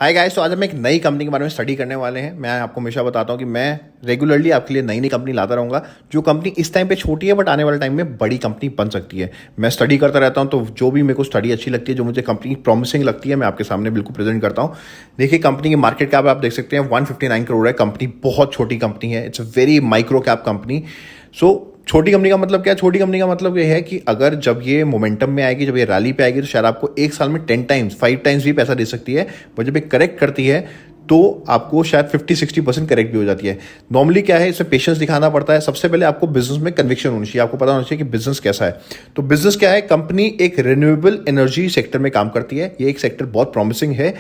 Hi guys, तो आज हम एक नई कंपनी के बारे में स्टडी करने वाले हैं। मैं आपको हमेशा बताता हूँ कि मैं रेगुलरली आपके लिए नई नई कंपनी लाता रहूँगा। जो कंपनी इस टाइम पे छोटी है बट आने वाले टाइम में बड़ी कंपनी बन सकती है। मैं स्टडी करता रहता हूँ, तो जो भी मेरे को स्टडी अच्छी लगती है, जो मुझे कंपनी प्रॉमिसिंग लगती है, मैं आपके सामने बिल्कुल प्रेजेंट करता हूँ। देखिए, कंपनी की मार्केट कैप आप देख सकते हैं 159 करोड़ है। कंपनी बहुत छोटी कंपनी है, it's a very micro cap company. So छोटी कंपनी का मतलब क्या है? छोटी कंपनी का मतलब ये है कि अगर जब ये मोमेंटम में आएगी, जब ये रैली पे आएगी, तो शायद आपको एक साल में 10 टाइम्स 5 टाइम्स भी पैसा दे सकती है। पर जब ये करेक्ट करती है तो आपको शायद 50-60% करेक्ट भी हो जाती है। नॉर्मली क्या है, इसमें पेशेंस दिखाना पड़ता है। सबसे पहले आपको बिजनेस में कन्विक्शन होनी चाहिए, आपको पता होना चाहिए कि बिजनेस कैसा है। तो बिजनेस क्या है? कंपनी एक रिन्यूएबल एनर्जी सेक्टर में काम करती है। ये एक सेक्टर बहुत प्रॉमिसिंग है।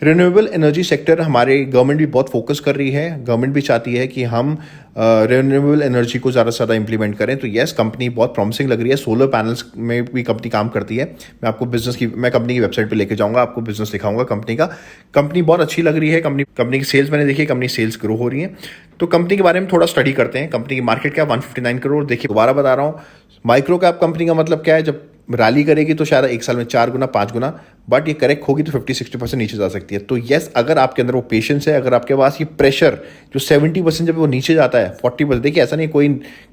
रिन्यूएबल एनर्जी सेक्टर हमारे गवर्नमेंट भी बहुत फोकस कर रही है। गवर्नमेंट भी चाहती है कि हम रिन्यूएबल एनर्जी को ज़्यादा से ज़्यादा इंप्लीमेंट करें। तो येस, कंपनी बहुत प्रॉमिसिंग लग रही है। सोलर पैनल्स में भी कंपनी काम करती है। मैं कंपनी की वेबसाइट पे लेके जाऊंगा, आपको बिजनेस दिखाऊंगा कंपनी का। कंपनी बहुत अच्छी लग रही है। कंपनी की सेल्स मैंने देखी, कंपनी सेल्स ग्रो हो रही है। तो कंपनी के बारे में थोड़ा स्टडी करते हैं। कंपनी की मार्केट कैप 159 करोड़। देखिए, दोबारा बता रहा हूँ, माइक्रो कैप कंपनी का मतलब क्या है? जब रैली करेगी तो शायद एक साल में 4 गुना 5 गुना, बट ये करेक्ट होगी तो 50-60% नीचे जा सकती है। तो येस, अगर आपके अंदर वो पेशेंस है, अगर आपके पास ये प्रेशर जो 70% जब वो नीचे जाता है, 40%, देखिए ऐसा नहीं, कोई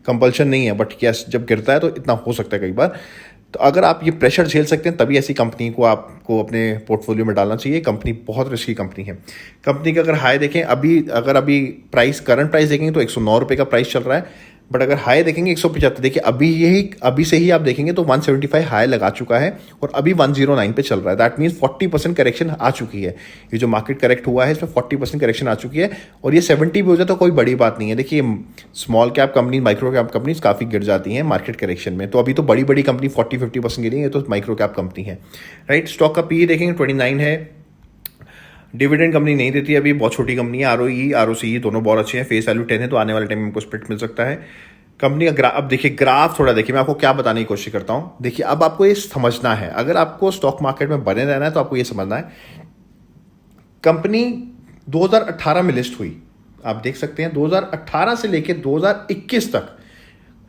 कंपल्शन नहीं है, बट यस, जब गिरता है तो इतना हो सकता है कई बार। तो अगर आप ये प्रेशर झेल सकते हैं, तभी ऐसी कंपनी को आपको अपने पोर्टफोलियो में डालना चाहिए। कंपनी बहुत रिस्की कंपनी है। कंपनी का अगर हाई देखें, अभी प्राइस, करंट प्राइस देखेंगे तो 109 रुपये का प्राइस चल रहा है। बट अगर हाई देखेंगे 175। देखिए, अभी से ही आप देखेंगे तो 175 हाई लगा चुका है और अभी 109 पे चल रहा है। दैट मीन्स 40% करेक्शन आ चुकी है। ये जो मार्केट करेक्ट हुआ है, इसमें 40% करेक्शन आ चुकी है। और ये 70 भी हो जाए तो कोई बड़ी बात नहीं है। देखिए, small cap company, micro cap companies काफ़ी गिर जाती हैं मार्केट करेक्शन में। तो अभी तो बड़ी बड़ी कंपनी 40-50% गिरी है, तो माइक्रो कैप कंपनी है, राइट। स्टॉक का पी देखेंगे 29 है। डिविडेंड कंपनी नहीं देती है, अभी बहुत छोटी कंपनी है। आरओई आरओसी दोनों बहुत अच्छे हैं। फेस वैल्यू 10 है, तो आने वाले टाइम में हमको स्प्लिट मिल सकता है। कंपनी का अब देखिए, ग्राफ थोड़ा देखिए, मैं आपको क्या बताने की कोशिश करता हूं। देखिए, अब आपको ये समझना है, अगर आपको स्टॉक मार्केट में बने रहना है तो आपको ये समझना है। कंपनी 2018 में लिस्ट हुई, आप देख सकते हैं 2018 से लेकर 2021 तक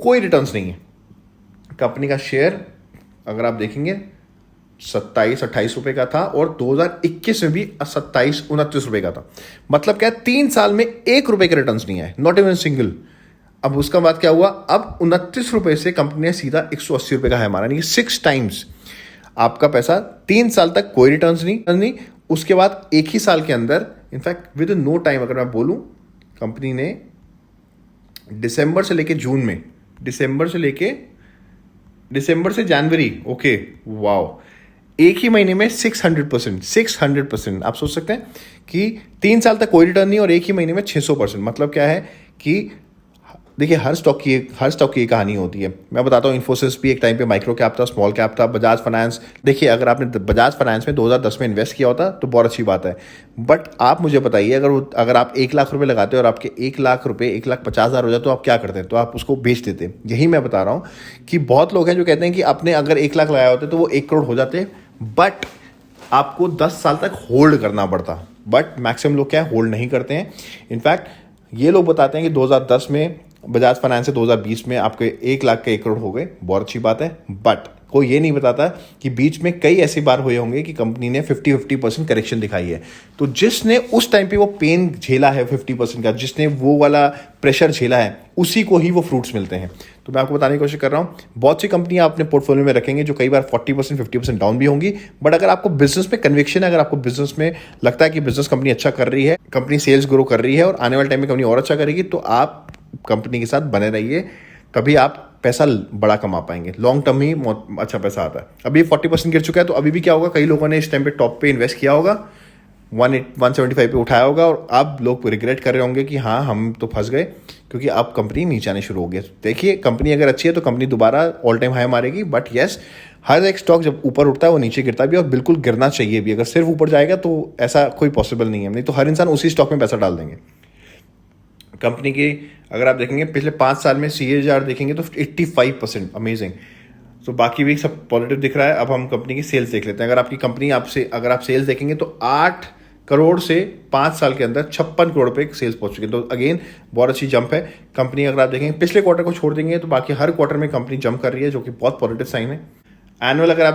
कोई रिटर्न्स नहीं है। कंपनी का शेयर अगर आप देखेंगे 27-28 रुपए का था और 2021 में भी 27-29 रुपए का था। मतलब क्या है, 3 साल में 1 रुपए के रिटर्न्स नहीं आए, नॉट इवन सिंगल। अब उसका बाद क्या हुआ? अब 29 रुपए से कंपनी ने सीधा 180 रुपए का है मारा, यानी 6 टाइम्स आपका पैसा। 3 साल तक कोई रिटर्न्स नहीं। उसके बाद एक ही साल के अंदर, इनफैक्ट विद नो टाइम अगर मैं बोलूं, कंपनी ने दिसंबर से लेके जून में, दिसंबर से जनवरी, ओके, वाओ, एक ही महीने में 600%। आप सोच सकते हैं कि 3 साल तक कोई रिटर्न नहीं और एक ही महीने में 600%। मतलब क्या है कि देखिए, हर स्टॉक की एक कहानी होती है। मैं बताता हूँ, इन्फोसिस भी एक टाइम पे माइक्रो कैप था, स्मॉल कैप था। बजाज फाइनेंस, देखिए, अगर आपने बजाज फाइनेंस में 2010 में इन्वेस्ट किया होता तो बहुत अच्छी बात है। बट आप मुझे बताइए, अगर आप 1 लाख रुपए लगाते हो और आपके 1 लाख रुपए 1,50,000 हो जाए, तो आप क्या करते हैं? तो आप उसको बेच देते। यही मैं बता रहा हूँ कि बहुत लोग हैं जो कहते हैं कि आपने अगर 1 लाख लगाया होते तो वो 1 करोड़ हो जाते, बट आपको 10 साल तक होल्ड करना पड़ता। बट मैक्सिमम लोग क्या है, होल्ड नहीं करते हैं। इनफैक्ट ये लोग बताते हैं कि 2010 में बजाज फाइनेंस से 2020 में आपके 1 लाख के 1 करोड़ हो गए, बहुत अच्छी बात है। बट कोई ये नहीं बताता कि बीच में कई ऐसी बार हुए होंगे कि कंपनी ने 50% करेक्शन दिखाई है। तो जिसने उस टाइम पे वो पेन झेला है 50% का, जिसने वो वाला प्रेशर झेला है, उसी को ही वो फ्रूट्स मिलते हैं। तो मैं आपको बताने की कोशिश कर रहा हूँ, बहुत सी कंपनियां अपने पोर्टफोलियो में रखेंगे जो कई बार 40%-50% डाउन भी होंगी। बट अगर आपको बिजनेस में कन्विक्शन है, अगर आपको बिजनेस में लगता है कि बिजनेस कंपनी अच्छा कर रही है, कंपनी सेल्स ग्रो कर रही है और आने वाले टाइम में कंपनी और अच्छा करेगी, तो आप कंपनी के साथ बने रहिए। तभी आप पैसा बड़ा कमा पाएंगे। लॉन्ग टर्म ही अच्छा पैसा आता है। अभी 40% गिर चुका है, तो अभी भी क्या होगा, कई लोगों ने इस टाइम पे टॉप पे इन्वेस्ट किया होगा, 175 पे उठाया होगा और अब लोग रिग्रेट कर रहे होंगे कि हाँ, हम तो फंस गए, क्योंकि अब कंपनी नीचे आने शुरू हो गई। देखिए, कंपनी अगर अच्छी है तो कंपनी दोबारा ऑल टाइम हाई मारेगी। बट येस, हर एक स्टॉक जब ऊपर उठता है वो नीचे गिरता भी, और बिल्कुल गिरना चाहिए भी। अगर सिर्फ ऊपर जाएगा तो ऐसा कोई पॉसिबल नहीं है, नहीं तो हर इंसान उसी स्टॉक में पैसा डाल देंगे। कंपनी की अगर आप देखेंगे पिछले 5 साल में CAGR देखेंगे तो 85%, अमेजिंग। तो बाकी भी सब पॉजिटिव दिख रहा है। अब हम कंपनी की सेल्स देख लेते हैं। अगर आप सेल्स देखेंगे तो 8 करोड़ से 5 साल के अंदर 56 करोड़ पे सेल्स पहुंच चुकी है। तो अगेन बहुत अच्छी जंप है कंपनी। अगर आप देखेंगे पिछले क्वार्टर को छोड़ देंगे तो बाकी हर क्वार्टर में कंपनी जंप कर रही है, जो कि बहुत पॉजिटिव साइन है। एनुअल अगर आप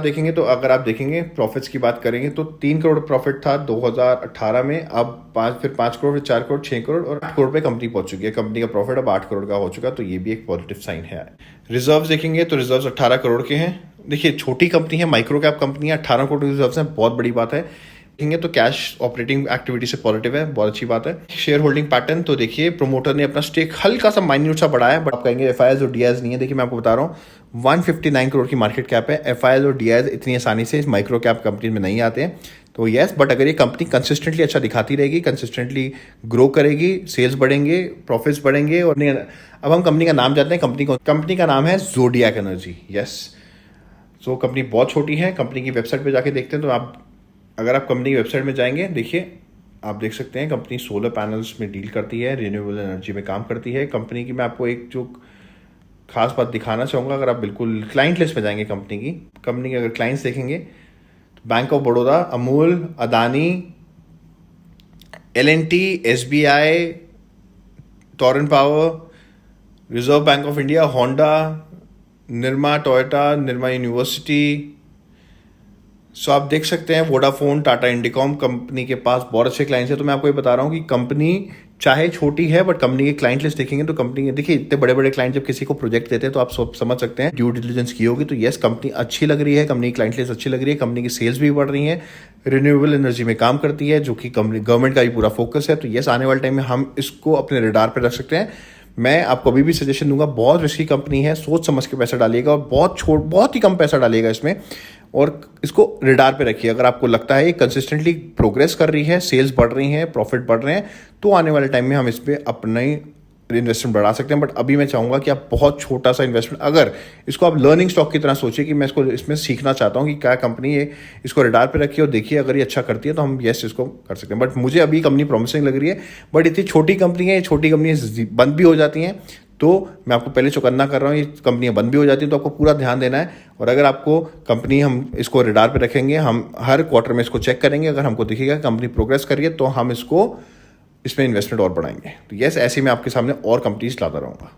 देखेंगे प्रॉफिट्स की बात करेंगे तो 3 करोड़ प्रॉफिट था 2018 में, अब 5 करोड़, फिर 4 करोड़, 6 करोड़ और 8 करोड़ पे कंपनी पहुंच चुकी है। कंपनी का प्रॉफिट अब 8 करोड़ का हो चुका, तो ये भी एक पॉजिटिव साइन है। रिजर्व्स देखेंगे तो रिजर्व्स 18 करोड़ के हैं। देखिए छोटी कंपनी है, माइक्रो कैप कंपनी है, 18 करोड़ रिजर्व्स हैं, बहुत बड़ी बात है। देखेंगे तो कैश ऑपरेटिंग एक्टिविटी से पॉजिटिव है, बहुत अच्छी बात है। शेयर होल्डिंग पैटर्न तो देखिए प्रमोटर ने अपना स्टेक हल्का सा माइन्यूट सा बढ़ाया, बट आप कहेंगे एफआईआईज और डीआईएस नहीं है। देखिए मैं आपको बता रहा हूँ 159 करोड़ की मार्केट कैप है। एफआईआईज और डीआईएस इतनी आसानी से इस माइक्रो कैप कंपनी में नहीं आते हैं, तो यस, बट अगर ये कंपनी कंसिस्टेंटली अच्छा दिखाती रहेगी, कंसिस्टेंटली ग्रो करेगी, सेल्स बढ़ेंगे, प्रॉफिट्स बढ़ेंगे। और अब हम कंपनी का नाम जानते हैं। कंपनी का नाम है zodiac energy. Yes, so company बहुत छोटी है। कंपनी की वेबसाइट पे जाके देखते हैं, तो अगर आप कंपनी की वेबसाइट में जाएंगे, देखिए आप देख सकते हैं कंपनी सोलर पैनल्स में डील करती है, रिन्यूएबल एनर्जी में काम करती है। कंपनी की मैं आपको एक जो खास बात दिखाना चाहूँगा, अगर आप बिल्कुल क्लाइंट लिस्ट में जाएंगे कंपनी के अगर क्लाइंट्स देखेंगे तो bank of Baroda, Amul, Adani, L&T, SBI, Torrent Power, reserve bank of India, Honda, Nirma, Toyota, Nirma university. So आप देख सकते हैं वोडाफोन, टाटा इंडिकॉम, कंपनी के पास बहुत अच्छे क्लाइंट्स हैं। तो मैं आपको ये बता रहा हूँ कि कंपनी चाहे छोटी है, बट कंपनी के क्लाइंट लिस्ट देखेंगे तो कंपनी देखिए इतने बड़े बड़े क्लाइंट जब किसी को प्रोजेक्ट देते हैं तो आप समझ सकते हैं ड्यू डिलिजेंस की होगी। तो यस, कंपनी अच्छी लग रही है, कंपनी की क्लाइंट लिस्ट अच्छी लग रही है, कंपनी की सेल्स भी बढ़ रही है, रिन्यूएबल एनर्जी में काम करती है, जो कि कंपनी गवर्नमेंट का भी पूरा फोकस है। तो यस, आने वाले टाइम में हम इसको अपने रडार पर रख सकते हैं। मैं आपको अभी भी सजेशन दूंगा, बहुत रिस्की कंपनी है, सोच समझ के पैसा डालिएगा और बहुत ही कम पैसा डालिएगा इसमें, और इसको रडार पे रखिए। अगर आपको लगता है ये कंसिस्टेंटली प्रोग्रेस कर रही है, सेल्स बढ़ रही हैं, प्रॉफिट बढ़ रहे हैं, तो आने वाले टाइम में हम इस पर अपना इन्वेस्टमेंट बढ़ा सकते हैं। बट अभी मैं चाहूँगा कि आप बहुत छोटा सा इन्वेस्टमेंट, अगर इसको आप लर्निंग स्टॉक की तरह सोचिए कि मैं इसमें सीखना चाहता हूँ कि क्या कंपनी है, इसको रडार पे रखिए और देखिए अगर ये अच्छा करती है तो हम यस इसको कर सकते हैं। बट मुझे अभी कंपनी प्रॉमिसिंग लग रही है, बट इतनी छोटी कंपनी है, ये छोटी कंपनी बंद भी हो जाती हैं, तो मैं आपको पहले चौकन्ना कर रहा हूँ, ये कंपनियां बंद भी हो जाती हैं, तो आपको पूरा ध्यान देना है। और अगर आपको कंपनी, हम इसको रडार पे रखेंगे, हम हर क्वार्टर में इसको चेक करेंगे, अगर हमको दिखेगा कंपनी प्रोग्रेस कर रही है तो हम इसमें इन्वेस्टमेंट और बढ़ाएंगे। तो यस, ऐसे मैं आपके सामने और कंपनीज लाता रहूँगा।